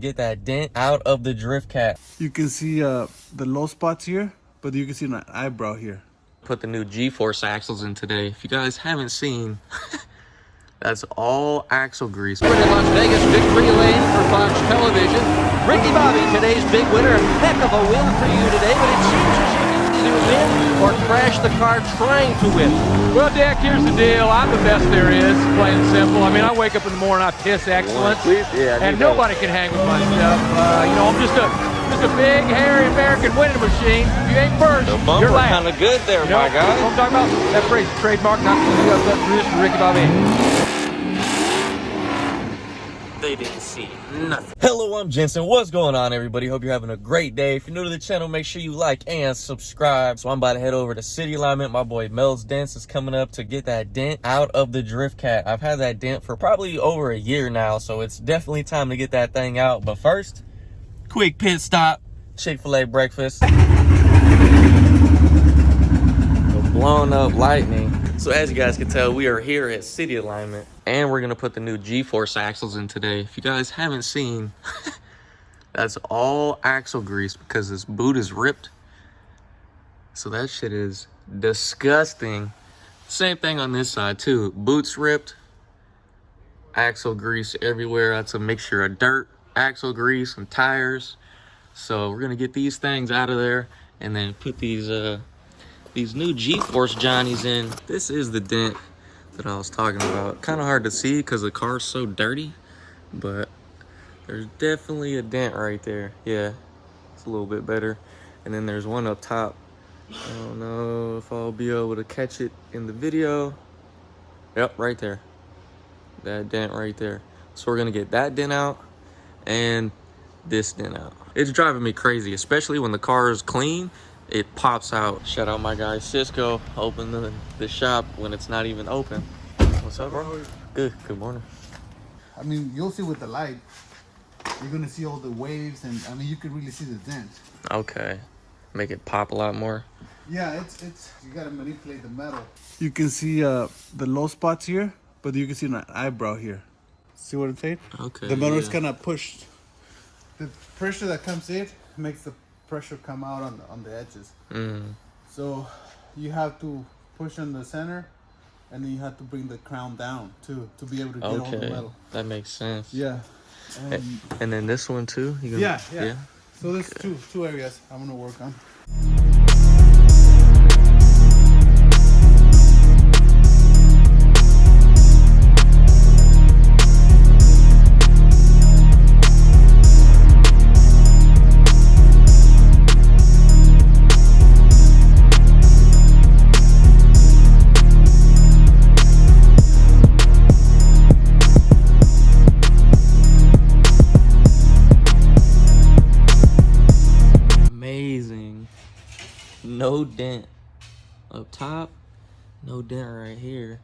Get that dent out of the Driftcat. You can see the low spots here, but you can see my eyebrow here. Put the new G-force axles in today. If you guys haven't seen, that's all axle grease. We're in Las Vegas, victory lane for Fox Television. Ricky Bobby, today's big winner. Heck of a win for you today, but it seems as if you either win or crash the car trying to win. Well, Dick, here's the deal. I'm the best there is, plain and simple. I mean, I wake up in the morning, I piss excellence, and nobody can hang with my stuff. You know, I'm just a big, hairy American winning machine. If you ain't first, The bumper you're last. kind of good there, You know, my guy. what I'm talking about? That phrase, trademark, not produced for Ricky Bobby. They didn't see nothing. Hello, I'm Jensen. What's going on, everybody? Hope you're having a great day. If you're new to the channel, make sure you like and subscribe. So I'm about to head over to City Alignment. My boy Mel's Dents is coming up to get that dent out of the Driftcat. I've had that dent for probably over a year now, so it's definitely time to get that thing out. But first, quick pit stop. Chick-fil-A breakfast. The blown up lightning. So as you guys can tell, we are here at City Alignment, and we're gonna put the new G-force axles in today. If you guys haven't seen, that's all axle grease because this boot is ripped. So that shit is disgusting. Same thing on this side too. Boot's ripped, axle grease everywhere. That's a mixture of dirt, axle grease, and tires. So we're gonna get these things out of there and then put these new G-force Johnnies in. This is the dent that I was talking about. Kind of hard to see because the car's so dirty, but there's definitely a dent right there. Yeah, it's a little bit better. And then there's one up top. I don't know if I'll be able to catch it in the video. Yep, right there. That dent right there. So we're gonna get that dent out and this dent out. It's driving me crazy, especially when the car is clean. It pops out. Shout out my guy Cisco, open the shop when it's not even open. What's up, bro? Good morning. I mean, you'll see with the light, you're gonna see all the waves, and I mean, you can really see the dent. Okay, make it pop a lot more. Yeah, it's you gotta manipulate the metal. You can see the low spots here, but you can see my eyebrow here. See what I'm saying? Okay. The metal is kind of pushed. The pressure that comes in makes the pressure come out on the edges. So you have to push in the center, and then you have to bring the crown down too to be able to get all the metal. That makes sense. Yeah. And then this one too. Yeah. So there's two areas I'm gonna work on. Amazing. No dent up top, no dent right here.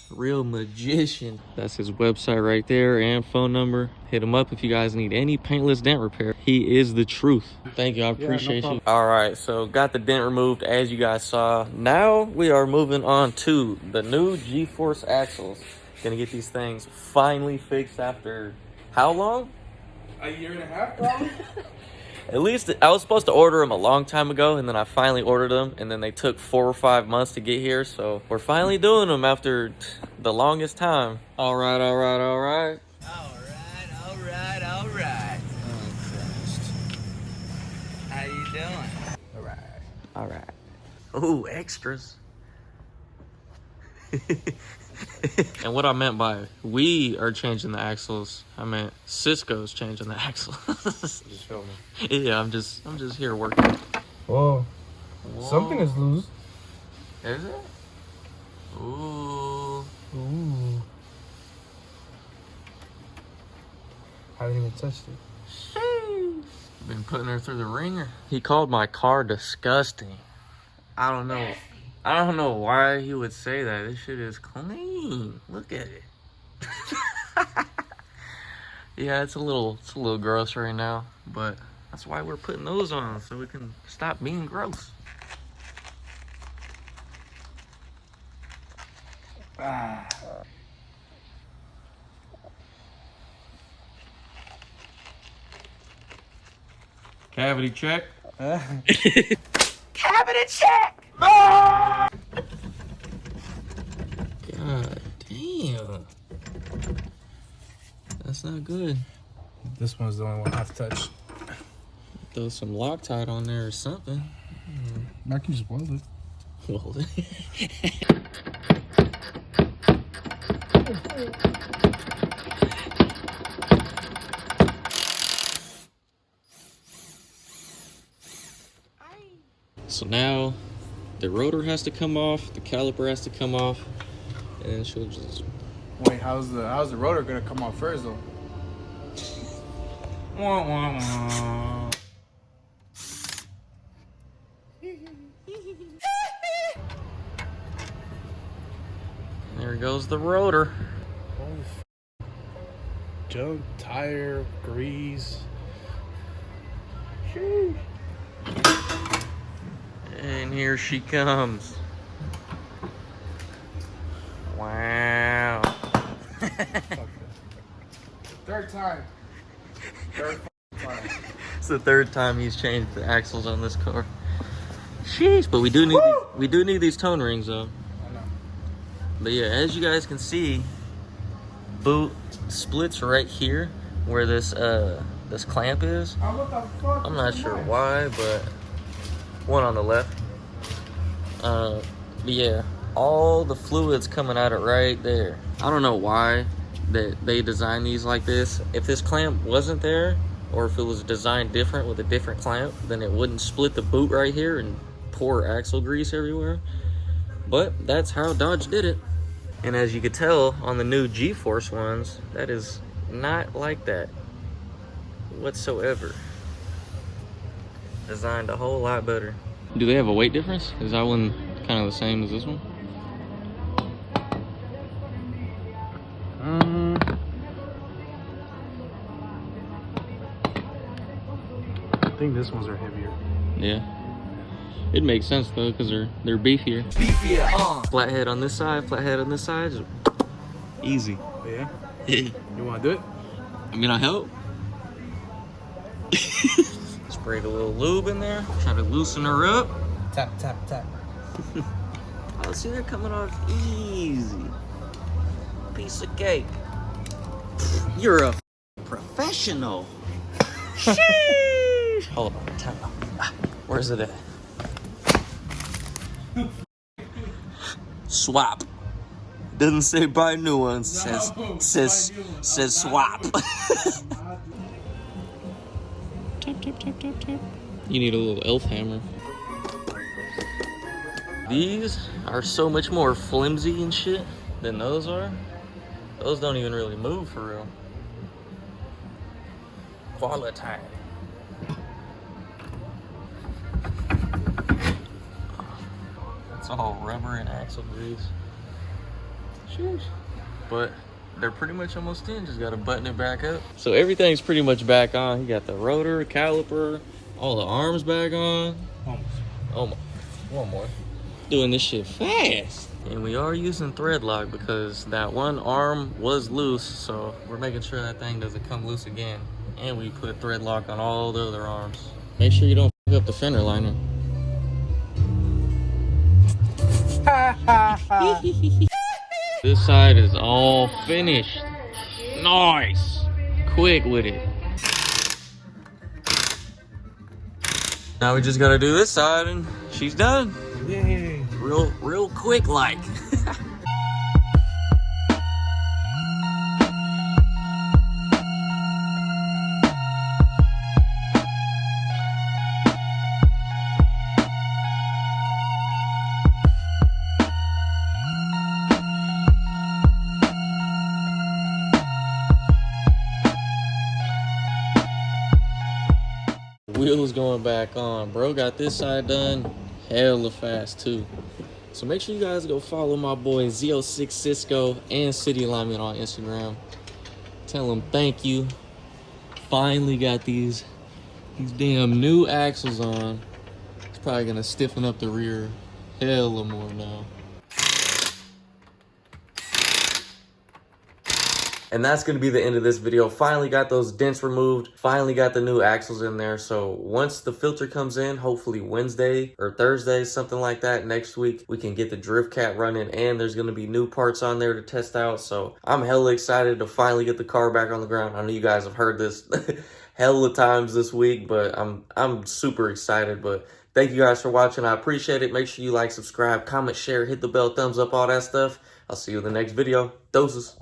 Real magician. That's his website right there and phone number. Hit him up if you guys need any paintless dent repair. He is the truth. Thank you, I appreciate you. All right, so got the dent removed as you guys saw. Now we are moving on to the new G-force axles. Gonna get these things finally fixed after how long? A year and a half, probably? At least I was supposed to order them a long time ago, and then I finally ordered them, and then they took 4 or 5 months to get here. So we're finally doing them after the longest time. All right. All right. How you doing? All right. Ooh, extras. And what I meant by we are changing the axles, I meant Cisco's changing the axles. Just filming. Yeah, I'm just here working. Whoa. Something is loose. Is it? Ooh. Haven't even touched it. Been putting her through the ringer. He called my car disgusting. I don't know why he would say that. This shit is clean. Look at it. Yeah, it's a little gross right now, but that's why we're putting those on, so we can stop being gross. Cavity check. Cabinet check! God damn. That's not good. This one's the only one I have to touch. Throw some Loctite on there or something. I can just weld it. Weld it. So now the rotor has to come off, the caliper has to come off, and then she'll just. Wait, how's the rotor gonna come off first though? Wah, wah, wah. There goes the rotor. Jump, tire, grease. And here she comes. Wow. Third time. Third time. It's the third time he's changed the axles on this car. Sheesh, but we do need these tone rings though. I know. But yeah, as you guys can see, boot splits right here where this clamp is. Oh, what the fuck? I'm not sure why, but one on the left. But yeah, all the fluid's coming out of right there. I don't know why that they designed these like this. If this clamp wasn't there, or if it was designed different with a different clamp, then it wouldn't split the boot right here and pour axle grease everywhere. But that's how Dodge did it. And as you could tell on the new G-Force ones, that is not like that whatsoever. Designed a whole lot better. Do they have a weight difference? Is that one kind of the same as this one? I think this ones are heavier. Yeah. It makes sense though, because they're beefier. Beefier. Flathead on this side, flathead on this side. Just easy. Yeah. I You want to do it? mean, I help. Sprayed a little lube in there. Try to loosen her up. Tap, tap, tap. Oh, see, they're coming off easy. Piece of cake. You're a professional. Sheesh. Hold on, time out. Where's it at? Swap. Doesn't say buy new ones. Says swap. Tap, tap, tap, tap, tap. You need a little elf hammer. These are so much more flimsy and shit than those are. Those don't even really move for real. Quality. It's all rubber and axle grease. Sheesh. But they're pretty much almost in. Just gotta button it back up. So everything's pretty much back on. You got the rotor, caliper, all the arms back on. Almost. Oh my. One more. Doing this shit fast. And we are using thread lock because that one arm was loose. So we're making sure that thing doesn't come loose again. And we put thread lock on all the other arms. Make sure you don't fuck up the fender liner. This side is all finished. Nice. Quick with it. Now we just gotta do this side and she's done. Yay. Real quick like. Wheels going back on. Bro got this side done hella fast too. So make sure you guys go follow my boy Z06 Cisco and City Alignment on Instagram. Tell them thank you. Finally got these damn new axles on. It's probably gonna stiffen up the rear hella more now. And that's going to be the end of this video. Finally got those dents removed. Finally got the new axles in there. So once the filter comes in, hopefully Wednesday or Thursday, something like that next week, we can get the Driftcat running, and there's going to be new parts on there to test out. So I'm hella excited to finally get the car back on the ground. I know you guys have heard this hella times this week, but I'm super excited. But thank you guys for watching. I appreciate it. Make sure you like, subscribe, comment, share, hit the bell, thumbs up, all that stuff. I'll see you in the next video. Doses.